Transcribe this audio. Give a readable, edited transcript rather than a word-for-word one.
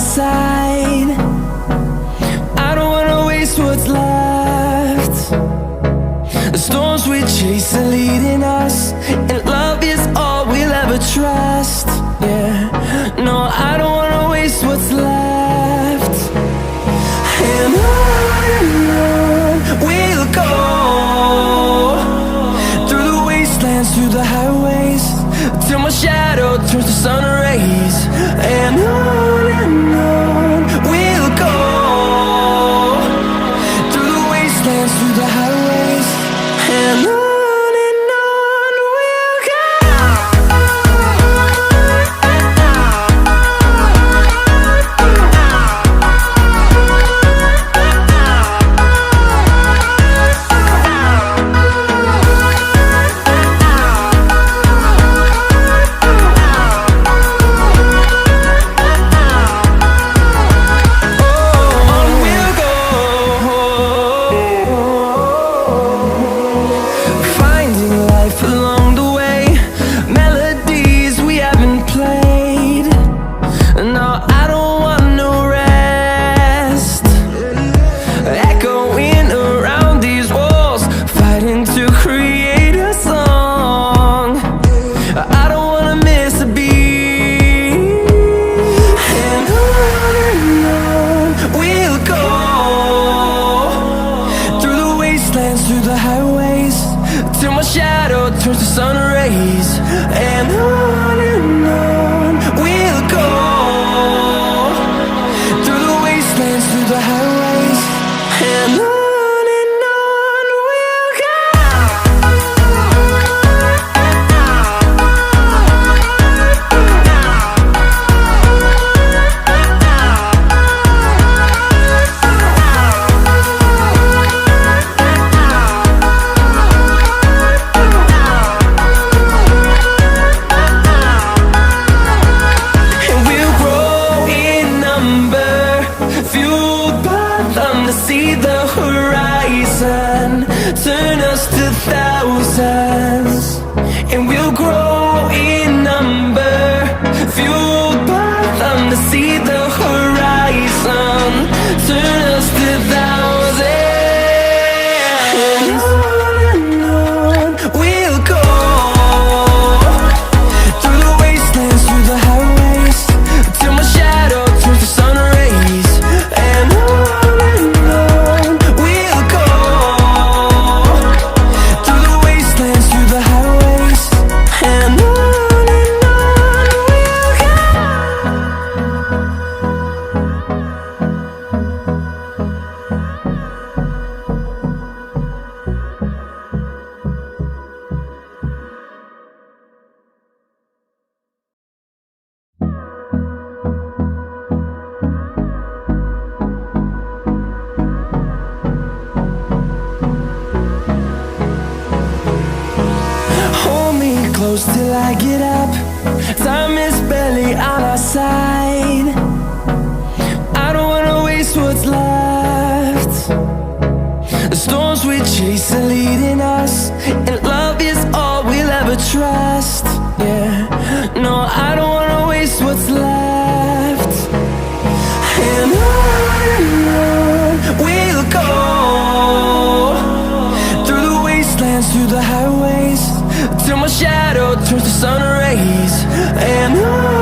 side. I don't wanna waste what's left. The storms we chase are leading us, and love is all we'll ever trust. Yeah, no, I don't wanna waste what's left. And on we'll go, through the wastelands, through the highways, till my shadow turns to sun rays. And on we'll go, through the wastelands, through the highways, and on we'll go. Through the highways, till my shadow turns to sun rays. And on we'll go, through the wastelands, through the highways, and on we'll go. See the horizon, turn us to thousands, and we'll grow in number, fueled by them. To see the horizon, turn us to thousands, and on we'll go, through the wastelands, through the highways, till my shadow turns to sun rays. And close till I get up. Time is barely on our side. I don't wanna waste what's left. The storms we chase are leading us, and love is all we'll ever trust. Yeah, no, I don't wanna waste what's left. And on we'll go, through the wastelands, through the highways, till my shadow turns to sun rays. And on